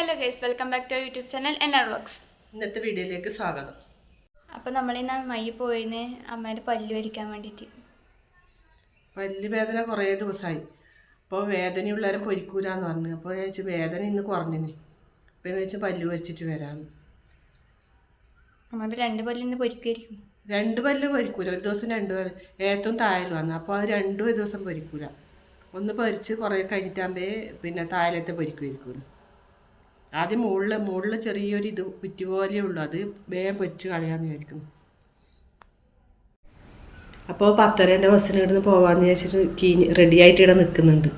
Hello guys, welcome back to YouTube channel NR vlogs. ഇന്നത്തെ വീഡിയോയിലേക്ക് സ്വാഗതം. അപ്പോൾ നമ്മളിന്ന് മയ്യിൽ പോയിന്ന് അമ്മേൻ്റെ പല്ല് വരിക്കാൻ വേണ്ടിയിട്ട്. പല്ല് വേദന കുറേ ദിവസമായി. അപ്പോൾ വേദനയുള്ളവരെ പൊരിക്കൂലെന്ന് പറഞ്ഞു. അപ്പോൾ ഞാൻ വെച്ചാൽ വേദന ഇന്ന് കുറഞ്ഞിന്. അപ്പോൾ ഞാൻ വെച്ചാൽ പല്ല് പൊരിച്ചിട്ട് വരാമെന്ന്. അമ്മേൻ്റെ 2 പല്ല് ഇന്ന് പൊരിക്കുമായിരിക്കും. 2 പല്ല് പൊരിക്കൂല, ഒരു ദിവസം 2 പല്ല് ഏറ്റവും താഴെ വന്നു. അപ്പോൾ അത് 2 ഒരു ദിവസം പൊരിക്കൂല. ഒന്ന് പൊരിച്ച് കുറേ കഴിഞ്ഞിട്ടാകുമ്പോൾ പിന്നെ താഴത്തെ പൊരിക്കുമായിരിക്കുമല്ലോ. ആദ്യം മുകളിൽ ചെറിയൊരു കുറ്റി പോലെ ഉള്ളൂ, അത് വേഗം പൊരിച്ച് കളയാമെന്ന് വിചാരിക്കുന്നു. അപ്പോൾ 10:30 ബസ്സിന് ഇവിടുന്ന് പോകാമെന്ന് വിചാരിച്ചിട്ട് റെഡി ആയിട്ട് ഇവിടെ നിൽക്കുന്നുണ്ട്.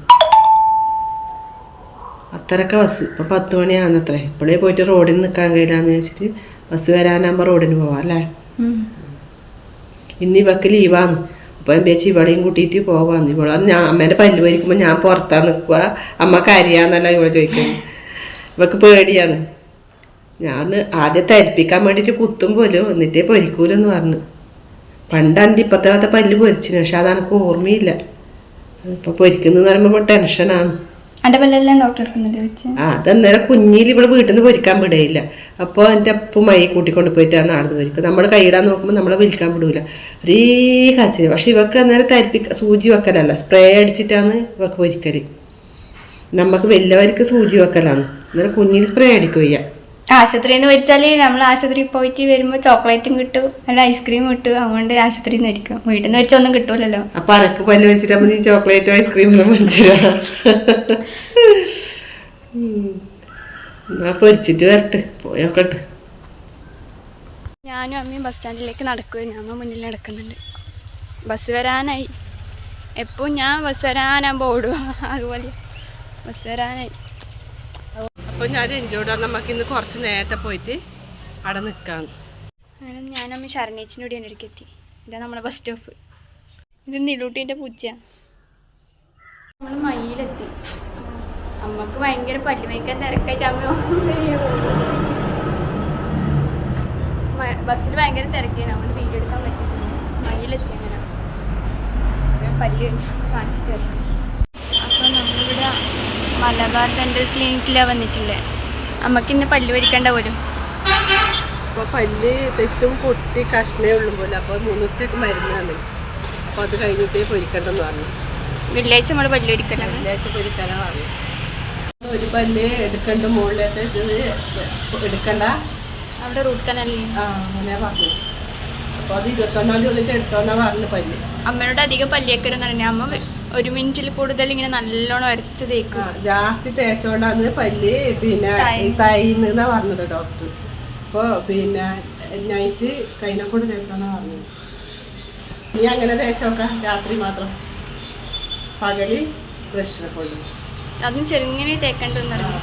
10:30 ബസ്, ഇപ്പോൾ 10 മണിയാകുന്നത്രേ. ഇപ്പോഴേ പോയിട്ട് റോഡിന് നിൽക്കാൻ കഴിയില്ലാന്ന് വിചാരിച്ചിട്ട് ബസ് വരാനാകുമ്പോൾ റോഡിന് പോവാം അല്ലേ. ഇന്ന് ഇവക്ക് ലീവാന്ന്. അപ്പോൾ ഞാൻ വെച്ച് ഇവളെയും കൂട്ടിയിട്ട് പോകാമെന്ന്. ഇവളെ അമ്മേൻ്റെ പല്ല് പൊരിക്കുമ്പോൾ ഞാൻ പുറത്താണ് നിൽക്കുക, അമ്മ കരിയാന്നല്ല ഇവിടെ ചോദിക്കുന്നത്. ഇവക്ക് പേടിയാണ്. ഞാൻ ആദ്യം തരിപ്പിക്കാൻ വേണ്ടിയിട്ട് കുത്തും പോലും, എന്നിട്ടേ പൊരിക്കൂലെന്ന് പറഞ്ഞു. പണ്ട് ഇപ്പോഴത്തെ പല്ല് പൊരിച്ചിന്, പക്ഷെ അതെനിക്ക് ഓർമ്മയില്ല. ഇപ്പോൾ പൊരിക്കുന്നതെന്ന് പറയുമ്പോൾ ടെൻഷനാണ്. എൻ്റെ പല്ലെല്ലാം ഡോക്ടർ എടുക്കുന്നുണ്ട് വെച്ച്. അതന്നേരം കുഞ്ഞിൽ ഇവിടെ വീട്ടിൽ നിന്ന് പൊരിക്കാൻ വിടയില്ല. അപ്പോൾ എൻ്റെ അപ്പം മൈ കൂട്ടിക്കൊണ്ട് പോയിട്ടാണ് നടന്ന് പൊരിക്കും. നമ്മൾ കൈയിടാൻ നോക്കുമ്പോൾ നമ്മളെ വിൽക്കാൻ വിടൂല. ഒരേ കരച്ചിൽ. പക്ഷെ ഇവക്ക് അന്നേരം സൂചി വെക്കലല്ല, സ്പ്രേ അടിച്ചിട്ടാണ് ഇവക്ക് പൊരിക്കൽ. നമുക്ക് വലിയവർക്ക് സൂചി വെക്കലാണ്. അന്നേരം കുഞ്ഞിൽ സ്പ്രേ അടിക്കുകയ്യ. ആശുപത്രിയിൽ നിന്ന് വരിച്ചാൽ നമ്മൾ ആശുപത്രിയിൽ പോയിട്ട് വരുമ്പോൾ ചോക്ലേറ്റും കിട്ടും, അല്ല ഐസ്ക്രീം കിട്ടും. അതുകൊണ്ട് ആശുപത്രിയിൽ നിന്ന് വരിക്കും. വീട്ടിൽ നിന്ന് വരിച്ചൊന്നും കിട്ടൂലല്ലോ. അപ്പൊ അനക്ക് പല്ല് വെച്ചിട്ട് നീ ചോക്ലേറ്റും ഐസ്ക്രീമെല്ലാം മേടിച്ചില്ല. പൊരിച്ചിട്ട് വരട്ടെ, പോയോക്കട്ടെ. ഞാനും അമ്മയും ബസ് സ്റ്റാൻഡിലേക്ക് നടക്കുകയാണ്. അമ്മ മുന്നിൽ നടക്കുന്നുണ്ട്. ബസ് വരാനായി. എപ്പോൾ ഞാൻ ബസ് വരാനാകുമ്പോൾ ഓടുക, അതുപോലെ ബസ് വരാനായി. അപ്പോൾ ഞാൻ എൻജോയ്ഡ് നമുക്ക് ഇന്ന് കുറച്ച് നേരത്തെ പോയിട്ട് അവിടെ നിൽക്കാന്ന്. അങ്ങനെ ഞാനമ്മ ശരണേച്ചിൻ്റെ കൂടി എൻ്റെ അടുക്ക് എത്തി. ഇതാ നമ്മളെ ബസ് സ്റ്റോപ്പ്. ഇത് നിലൂട്ടീൻ്റെ പൂച്ചയാണ്. നമ്മൾ മയ്യിലെത്തി. അമ്മക്ക് ഭയങ്കര പല്ല് വയ്ക്കാൻ തിരക്കായിട്ട് അമ്മ ബസ്സിൽ ഭയങ്കര തിരക്കാണ്. അതുകൊണ്ട് വീഡിയോ എടുക്കാൻ പറ്റിയിട്ടില്ല. മയ്യിലെത്തി. അങ്ങനെ പല്ല് കാണിച്ചിട്ട് വരാം. അപ്പോൾ നമ്മളിവിടെ മലബാർ ഡെൻ്റൽ ക്ലിനിക്കിലാണ് വന്നിട്ടില്ലേ. അമ്മക്കിന്ന് പല്ല് വരിക്കേണ്ട പോലും. അപ്പോൾ പല്ല് തെച്ചും പൊട്ടി കഷ്ണേ ഉള്ളു പോലെ. അപ്പോൾ 3 ദിവസത്തേക്ക് മരുന്നാണ്. അപ്പോൾ അത് കഴിഞ്ഞിട്ടേ പൊരിക്കണ്ടെന്ന് പറഞ്ഞു. വെള്ളിയാഴ്ച നമ്മൾ പല്ല് വരിക്കണം. വെള്ളിയാഴ്ച പൊരിക്കാനാണ് പറഞ്ഞു. ഒരു പല്ല് എടുക്കണ്ട, മുകളിലേക്ക് ഇത് എടുക്കണ്ട, അവിടെ റൂട്ട് കനാലി. അങ്ങനെ പറഞ്ഞു. അപ്പോൾ അത് 21-ാം തീയതി വന്നിട്ട് എടുത്തോന്നാ പറഞ്ഞു പല്ല്. അമ്മയോട് അധികം പല്ലിയേക്കരെന്ന് പറഞ്ഞാൽ അമ്മ 1 മിനിറ്റിൽ കൂടുതൽ ഇങ്ങനെ നല്ലോണം അരച്ച് തേക്കും. ജാസ്തി തേച്ചോണ്ടാന്ന് പല്ല് പിന്നെ തൈന്നാ പറഞ്ഞത് ഡോക്ടർ. അപ്പോൾ പിന്നെ നൈറ്റ് കൈനെക്കൊണ്ട് തേച്ചോന്നാ പറഞ്ഞത്. നീ അങ്ങനെ തേച്ചോക്കാം, രാത്രി മാത്രം, പകല് ബ്രഷിനെ കൊണ്ട്. അതിന് ചെറുങ്ങനെ തേക്കണ്ടെന്ന് പറഞ്ഞു.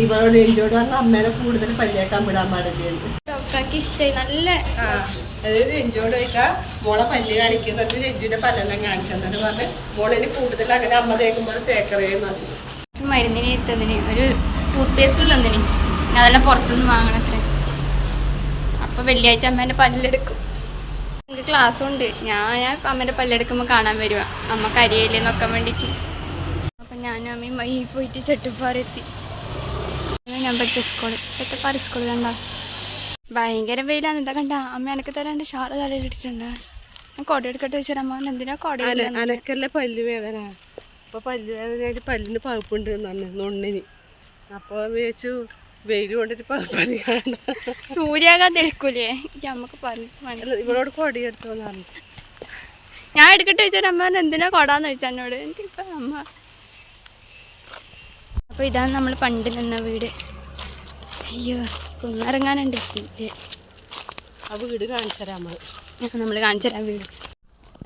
ഇവളോട് എൻജോയ്ഡ് പറഞ്ഞാൽ അമ്മേനെ കൂടുതൽ പല്ലേക്കാൻ വിടാൻ പാടില്ല. ഡോക്ടർക്ക് ഇഷ്ടമായി. നല്ല അതായത് എൻജോയ്ഡ് ചോദിച്ചാൽ മോളെ പല്ല് കാണിക്കുന്നത് രഞ്ജുവിൻ്റെ പല്ലെല്ലാം കാണിച്ചെന്നു പറഞ്ഞ് മോളിന് കൂടുതൽ അങ്ങനെ അമ്മ തേക്കുമ്പോൾ തേക്കറേന്ന് പറഞ്ഞു. മരുന്നിന് തന്നിന്, ഒരു ടൂത്ത് പേസ്റ്റ് തന്നിന്. അതെല്ലാം പുറത്തുനിന്ന് വാങ്ങണത്രേ. അപ്പോൾ വെള്ളിയാഴ്ച അമ്മേൻ്റെ പല്ലെടുക്കും. എനിക്ക് ക്ലാസ്സും ഉണ്ട്. ഞാൻ അമ്മേൻ്റെ പല്ലെടുക്കുമ്പോൾ കാണാൻ വരുക. അമ്മ കരിയില്ലേ നോക്കാൻ വേണ്ടിയിട്ട്. അപ്പം ഞാനും അമ്മയും വൈകി പോയിട്ട് ചെട്ടിപ്പാറെത്തി. ഞാൻ പഠിച്ച സ്കൂള്, ചെട്ടിപ്പാറ സ്കൂൾ കണ്ട. ഭയങ്കര വെയിലാണ്. എന്താ കണ്ട അമ്മ എനക്ക് തരാണ്ട് ഷാള് തലയിലിട്ടിട്ടുണ്ട്. ഞാൻ കൊട എടുക്കട്ടെ വെച്ചാൽ അമ്മ എന്തിനാ കൊട? അനക്കല്ലേ പല്ല് വേദന. അപ്പോൾ പല്ല് വേദനയായിട്ട് പല്ലിന് പഴുപ്പുണ്ട് എന്നാണ് നൊണ്ണിന്. അപ്പോൾ വെച്ചു വെയിൽ കൊണ്ടിട്ട് പഴുപ്പതി കാണണ്ട. സൂര്യാഘാതം എടുക്കൂലേ അമ്മക്ക് പറഞ്ഞു. ഇവളോട് കൊട എടുത്തോന്ന് പറഞ്ഞു. ഞാൻ എടുക്കട്ടെ വെച്ചാൽ അമ്മ എന്തിനാ കൊടാന്ന് ചോദിച്ചാൽ എന്നോട്. എനിക്കിപ്പോൾ അമ്മ. അപ്പോൾ ഇതാണ് നമ്മൾ പണ്ട് നിന്ന വീട്. അയ്യോ, കുന്നിറങ്ങാനുണ്ട്. ആ വീട് കാണിച്ചു തരാം നമ്മൾ കാണിച്ചു തരാം വീട്.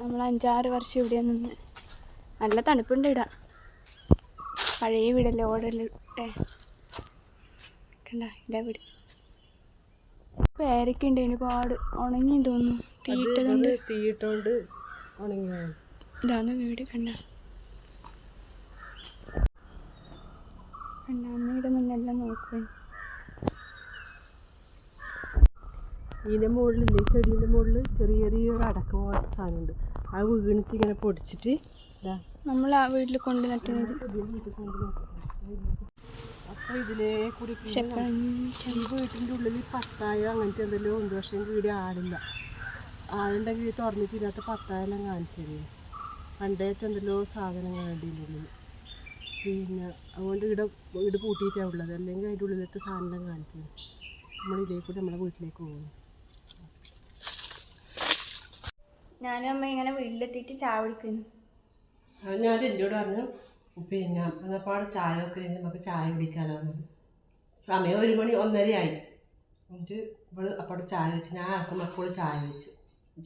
നമ്മൾ 5-6 വർഷം ഇവിടെയാണ് നിന്ന്. നല്ല തണുപ്പുണ്ട് ഇവിടെ. പഴയ വീടല്ലേ, ഓടല്ലേ. കണ്ട ഇതാ വീട്. പേരൊക്കെ ഉണ്ട് ഒരുപാട്. ഉണങ്ങി തോന്നുന്നു, തീയിട്ടോണ്ട് ഉണങ്ങി. ഇതാണ് വീട്. കണ്ട അമ്മയുടെ നിന്നെല്ലാം നോക്കുവാൻ. ഇതിൻ്റെ മുകളിലില്ലേ, ചെടീൻ്റെ മുകളിൽ ചെറിയൊരു അടക്ക പോലത്തെ സാധനമുണ്ട്. ആ വീണിട്ട് ഇങ്ങനെ പൊടിച്ചിട്ട് നമ്മൾ ആ വീട്ടിൽ കൊണ്ട് നട്ടുന്നത്. അപ്പോൾ ഇതിലേ കൂടി ഈ വീട്ടിൻ്റെ ഉള്ളിൽ പത്തായോ അങ്ങനത്തെ എന്തെല്ലോ ഉണ്ട്. പക്ഷേ വീട് ആളില്ല. ആളുണ്ടെങ്കിൽ തുറന്നിട്ട് ഇതിനകത്ത് പത്തായെല്ലാം കാണിച്ചത്. പണ്ടേത്തെ എന്തെല്ലോ സാധനങ്ങളുണ്ട് ഇതിൻ്റെ ഉള്ളിൽ. പിന്നെ അതുകൊണ്ട് വീട് പൂട്ടിയിട്ടാണ് ഉള്ളത്. അല്ലെങ്കിൽ അതിൻ്റെ ഉള്ളിലത്തെ സാധനം കാണിക്കുന്നത്. നമ്മളിതേ കൂടി നമ്മളെ വീട്ടിലേക്ക് പോകുന്നു. ഞാനും അമ്മ ഇങ്ങനെ വീട്ടിലെത്തിയിട്ട് ചായ കുടിക്കുന്നു. അത് ഞാൻ എന്നോട് പറഞ്ഞു പിന്നെ എന്നപ്പാട് ചായ ഒക്കെ നമുക്ക് ചായ കുടിക്കാമല്ലോ. സമയം 1 മണി 1:30 ആയി. എന്നിട്ട് ഇവള് അപ്പോൾ ചായ വെച്ച് ഞാൻ ആക്കുമ്പോൾ ചായ വെച്ച്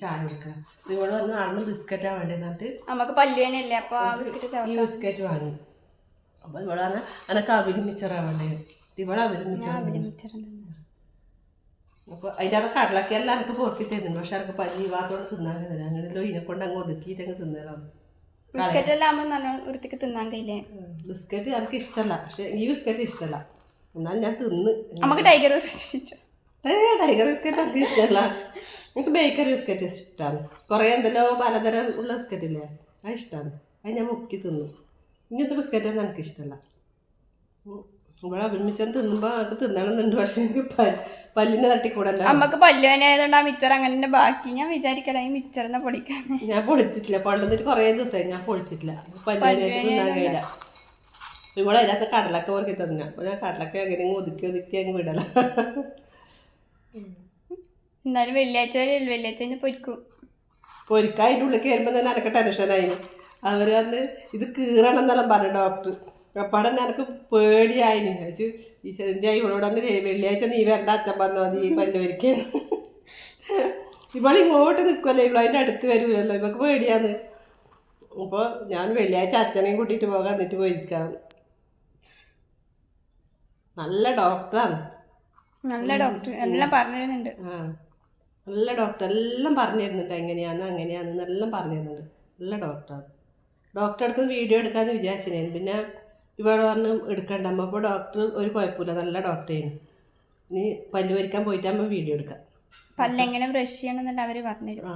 ചായ കുടിക്കണം. ഇവള് പറഞ്ഞു അന്ന് ബിസ്ക്കറ്റാണ് വേണ്ടത്. എന്നിട്ട് നമുക്ക് പല്ലുവേനല്ലേ അപ്പോൾ ഈ ബിസ്ക്കറ്റ് വാങ്ങി. അപ്പോൾ ഇവിടെ പറഞ്ഞാൽ എനക്ക് അവര് മിച്ചറാണ് വേണ്ടത്. ഇവിടെ അവര് മിച്ചർ. അപ്പോൾ അതിൻ്റെ അത് കടലൊക്കെ എല്ലാം എനിക്ക് പൊറുക്കി തരുന്നു. പക്ഷെ എനിക്ക് പല്ലി ഭാഗത്തോടെ തിന്നാൻ കഴിയില്ല. അങ്ങനെയല്ലോ ഇതിനെക്കൊണ്ട് അങ്ങ് ഒതുക്കിയിട്ട് അങ്ങ് തിന്നലാണ്. ബിസ്ക്കറ്റ് എല്ലാം ആകുമ്പോൾ നല്ല വൃത്തിക്ക് തിന്നാൻ കഴിയില്ലേ? ബിസ്ക്കറ്റ് എനിക്ക് ഇഷ്ടമല്ല. പക്ഷെ ഈ ബിസ്ക്കറ്റ് ഇഷ്ടമല്ല. എന്നാൽ ഞാൻ തിന്ന്. നമുക്ക് ടൈഗർ ബിസ്ക്കറ്റ് ടൈഗർ ബിസ്ക്കറ്റ് എനിക്ക് ഇഷ്ടമല്ല. എനിക്ക് ബേക്കറി ബിസ്ക്കറ്റ് ഇഷ്ടമാണ്. കുറേ എന്തെല്ലോ പലതരം ഉള്ള ബിസ്ക്കറ്റ് ഇല്ലേ, അത് ഇഷ്ടമാണ്. അത് ഞാൻ മുക്കി തിന്നു. ഇങ്ങനത്തെ ബിസ്ക്കറ്റൊന്നും എനിക്ക് ഇഷ്ടമല്ല. ഇവിടെ അഭിമിച്ചം തിന്നുമ്പോൾ എനിക്ക് തിന്നണമെന്നുണ്ട്. പക്ഷെ എനിക്ക് പല്ലിനെ തട്ടിക്കൂടല്ല. നമുക്ക് പല്ലുവേനായതുകൊണ്ട് ആ മിച്ചർ അങ്ങനെ ബാക്കി ഞാൻ വിചാരിക്കല ഈ മിച്ചറിനെ പൊടിക്കാൻ. ഞാൻ പൊളിച്ചിട്ടില്ല. കൊണ്ടുവന്നിട്ട് കുറേ ദിവസമായി ഞാൻ പൊളിച്ചിട്ടില്ല. പല്ലുവേനായിട്ട് തിന്നാൻ കഴിയില്ല. ഇവിടെ അതിനകത്ത് കടലൊക്കെ പൊറുക്കി തന്ന. അപ്പോൾ ഞാൻ കടലൊക്കെ അങ്ങനെ ഒതുക്കി അങ്ങ് വിടല. എന്നാലും വെള്ളിയാഴ്ച പൊരിക്കും. പൊരിക്കാൻ അതിൻ്റെ ഉള്ളിൽ കയറുമ്പോൾ തന്നെ എനിക്ക് ടെൻഷനായി. അവർ വന്ന് ഇത് കീറണം എന്നെല്ലാം പറഞ്ഞു ഡോക്ടർ. അപ്പോൾ തന്നെ എനിക്ക് പേടിയായിന്. വെച്ച് ഈശ്വരൻ്റെ ഇവളോട് തന്നെ വെള്ളിയാഴ്ച നീ വരണ്ട അച്ഛൻ വന്നോ മതി ഈ പല്ല് വരിക്കാൻ. ഇവളിങ്ങോട്ട് നിൽക്കുമല്ലോ, ഇവൾ അതിൻ്റെ അടുത്ത് വരുമല്ലോ. ഇവൾക്ക് പേടിയാന്ന്. അപ്പോൾ ഞാൻ വെള്ളിയാഴ്ച അച്ഛനെയും കൂട്ടിയിട്ട് പോകാൻ എന്നിട്ട് പോയിരിക്കാം. നല്ല ഡോക്ടറാണ്. നല്ല ഡോക്ടർ എല്ലാം പറഞ്ഞു തരുന്നുണ്ട്. നല്ല ഡോക്ടർ എല്ലാം പറഞ്ഞു തരുന്നുണ്ട്. അങ്ങനെയാണെന്ന് എല്ലാം പറഞ്ഞു തരുന്നുണ്ട്. നല്ല ഡോക്ടറാണ്. ഡോക്ടറെ അടുത്ത് വീഡിയോ എടുക്കാമെന്ന് വിചാരിച്ചിരുന്നു. പിന്നെ ഇവിടെ പറഞ്ഞ് എടുക്കണ്ട അമ്മ. അപ്പോൾ ഡോക്ടർ ഒരു കുഴപ്പമില്ല, നല്ല ഡോക്ടറായിരുന്നു. ഇനി പല്ല് വരിക്കാൻ പോയിട്ടാകുമ്പോൾ വീഡിയോ എടുക്കാം. പല്ലെങ്ങനെ ബ്രഷ് ചെയ്യണമെന്നല്ല അവർ പറഞ്ഞുതരും.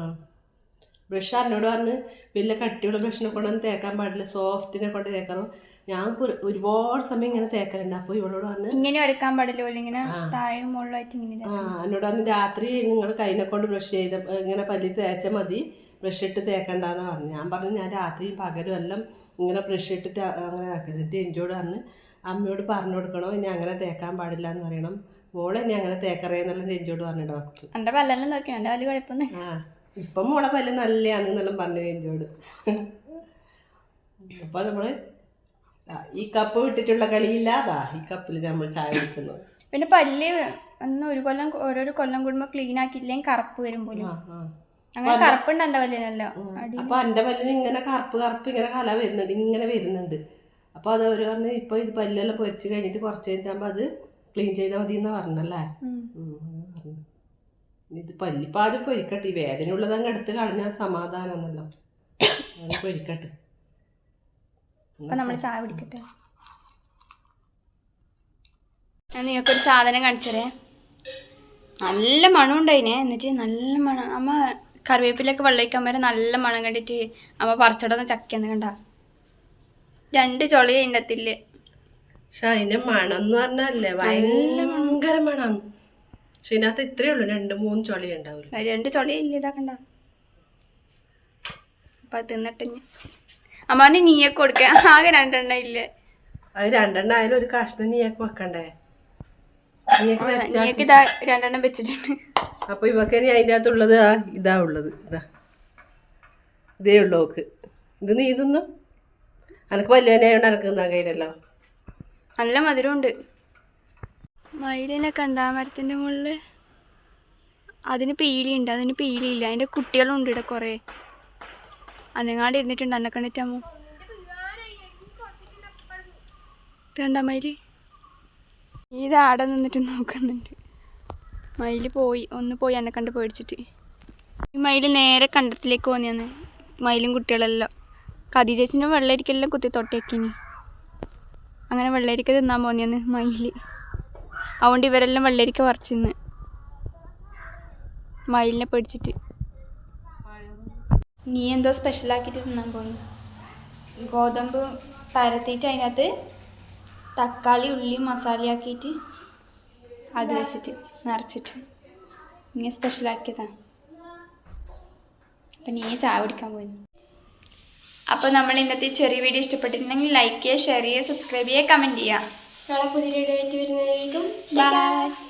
ബ്രഷ് എന്നോട് പറഞ്ഞ് വലിയ കട്ടിയുള്ള ബ്രഷിനെ കൊണ്ടൊന്നും തേക്കാൻ പാടില്ല, സോഫ്റ്റിനെ കൊണ്ട് തേക്കണം. ഞാൻ ഒരുപാട് സമയം ഇങ്ങനെ തേക്കലുണ്ട്. അപ്പോൾ ഇവളോട് പറഞ്ഞ് ഇങ്ങനെ വരക്കാൻ പാടില്ല, ഇങ്ങനെ താഴെയും മുകളിലായിട്ട് ഇങ്ങനെ. എന്നോട് പറഞ്ഞ് രാത്രി നിങ്ങൾ കൈനെ കൊണ്ട് ബ്രഷ് ചെയ്ത് ഇങ്ങനെ പല്ലി തേച്ചാൽ മതി, ബ്രഷ് ഇട്ട് തേക്കണ്ടെന്ന് പറഞ്ഞു. ഞാൻ പറഞ്ഞു ഞാൻ രാത്രിയും പകലും എല്ലാം ഇങ്ങനെ ബ്രഷ് ഇട്ടിട്ട് അങ്ങനെ ആക്കരുത്. എഞ്ചോട് പറഞ്ഞ് അമ്മയോട് പറഞ്ഞു കൊടുക്കണോ ഇനി അങ്ങനെ തേക്കാൻ പാടില്ല എന്ന് പറയണം, മോളെ ഇനി അങ്ങനെ തേക്കറേന്നെല്ലാം എഞ്ചോട് പറഞ്ഞു ഡോക്ടർ. എൻ്റെ പല്ലെല്ലാം നോക്കി, എൻ്റെ പല്ല് കുഴപ്പമൊന്നും. ഇപ്പം മോളെ പല്ല് നല്ലതാണെന്നെല്ലാം പറഞ്ഞു എഞ്ചോട്. അപ്പോൾ നമ്മൾ ഈ കപ്പ് വിട്ടിട്ടുള്ള കളിയില്ലാതാ ഈ കപ്പിൽ നമ്മൾ ചായ കുടിക്കുന്നത്. പിന്നെ പല്ല് അന്ന് ഓരോരോ കൊല്ലം കൂടുമ്പോൾ ക്ലീൻ ആക്കിയില്ലെങ്കിൽ കറുപ്പ് വരും പോലും. അങ്ങനെ കറുപ്പുണ്ട് എൻ്റെ പല്ലിനല്ലോ. അപ്പൊ എൻ്റെ പല്ലിന് ഇങ്ങനെ കറുപ്പ് ഇങ്ങനെ കല വരുന്നുണ്ട്. അപ്പോൾ അത് അവർ പറഞ്ഞ് ഇപ്പൊ ഇത് പല്ലെല്ലാം പൊരിച്ച് കഴിഞ്ഞിട്ട് കുറച്ച് കഴിഞ്ഞാകുമ്പോൾ അത് ക്ലീൻ ചെയ്താൽ മതി എന്ന് പറഞ്ഞല്ലേ. ഇത് പല്ലിപ്പോൾ ആദ്യം പൊരിക്കട്ടെ. ഈ വേദന ഉള്ളതങ്ങ് എടുത്ത് കളഞ്ഞാൽ സമാധാനമാണല്ലോ. അങ്ങനെ പൊരിക്കട്ടെ. നമ്മൾ ചായ പിടിക്കട്ടെ. ഞാൻ നിങ്ങൾക്കൊരു സാധനം കാണിച്ചതേ. നല്ല മണം ഉണ്ടായിനെ. എന്നിട്ട് നല്ല മണം. അമ്മ കറിവേപ്പിലൊക്കെ വെള്ളയിക്കാൻ വരെ നല്ല മണം കണ്ടിട്ട് അമ്മ പറിച്ചോടന്ന് ചക്കയെന്ന് കണ്ട 2 ചൊളി അതിൻ്റെ. പക്ഷെ അതിന്റെ മണം എന്ന് പറഞ്ഞല്ലേ ഭയങ്കര മണാണ്. പക്ഷെ ഇതിനകത്ത് ഇത്രയേ ഉള്ളൂ, 2-3 ചൊളി ഉണ്ടാവില്ല. 2 ചൊളി ഇല്ല ഇതാക്കണ്ട. അപ്പൊ അത് തിന്നിട്ട് അമ്മാണ്ടി നീയൊക്കെ കൊടുക്ക. ആകെ 2 എണ്ണം ഇല്ലേ. അത് 2 എണ്ണം ആയാലും ഒരു കഷ്ണം നീയൊക്കെ വെക്കണ്ടേ. 2 എണ്ണം വെച്ചിട്ടുണ്ട്. അപ്പൊ ഇവക്ക് ഇനി അതിൻ്റെ അകത്തുള്ളത് ഇതാ ഉള്ളത്. ഇതേ ഉള്ളു ഓക്ക്. ഇത് നീ തിന്നു. എനക്ക് വല്ലുവനായോണ്ട് എനക്ക് തിന്നാൻ കഴിയില്ലല്ലോ. നല്ല മധുരമുണ്ട്. മയിലിനെ കണ്ട മരത്തിൻ്റെ മുകളിൽ. അതിന് പീലിയുണ്ട്, അതിന് പീലിയില്ല. അതിൻ്റെ കുട്ടികളുണ്ട് ഇവിടെ കുറേ. അനങ്ങാണ്ട് ഇരുന്നിട്ടുണ്ട്. എന്നെ കണ്ടിട്ടാമോ കണ്ട മയില്. ഇത് ആടെ നിന്നിട്ട് നോക്കുന്നുണ്ട്. മയില് ഒന്ന് പോയി എന്നെ കണ്ട് പേടിച്ചിട്ട്. ഈ മയില് നേരെ കണ്ടത്തിലേക്ക് പോന്നിയാന്ന്. മയിലും കുട്ടികളെല്ലാം കദീജേച്ചിൻ്റെ വെള്ളരിക്കെല്ലാം കുത്തി തൊട്ടേക്കിനി. അങ്ങനെ വെള്ളരിക്ക തിന്നാൻ പോന്നിയാന്ന് മയില്. അതുകൊണ്ട് ഇവരെല്ലാം വെള്ളരിക്ക പറിച്ചിന്ന് മയിലിനെ പേടിച്ചിട്ട്. നീ എന്തോ സ്പെഷ്യലാക്കിയിട്ട് തിന്നാൻ പോയി. ഗോതമ്പ് പരത്തിയിട്ട് അതിനകത്ത് തക്കാളി ഉള്ളി മസാലയാക്കിയിട്ട് അത് വെച്ചിട്ട് നിറച്ചിട്ട് ഇങ്ങനെ സ്പെഷ്യലാക്കിയതാണ്. അപ്പം നീ ചായ കുടിക്കാൻ പോയി. അപ്പോൾ നമ്മൾ ഇന്നത്തെ ചെറിയ വീഡിയോ ഇഷ്ടപ്പെട്ടിട്ടുണ്ടെങ്കിൽ ലൈക്ക് ചെയ്യുക, ഷെയർ ചെയ്യുക, സബ്സ്ക്രൈബ് ചെയ്യുക, കമൻറ്റ് ചെയ്യുക. നാളെ പുതിയ വീഡിയോ ആയിട്ട് വരുന്നതായിരിക്കും. ബൈ.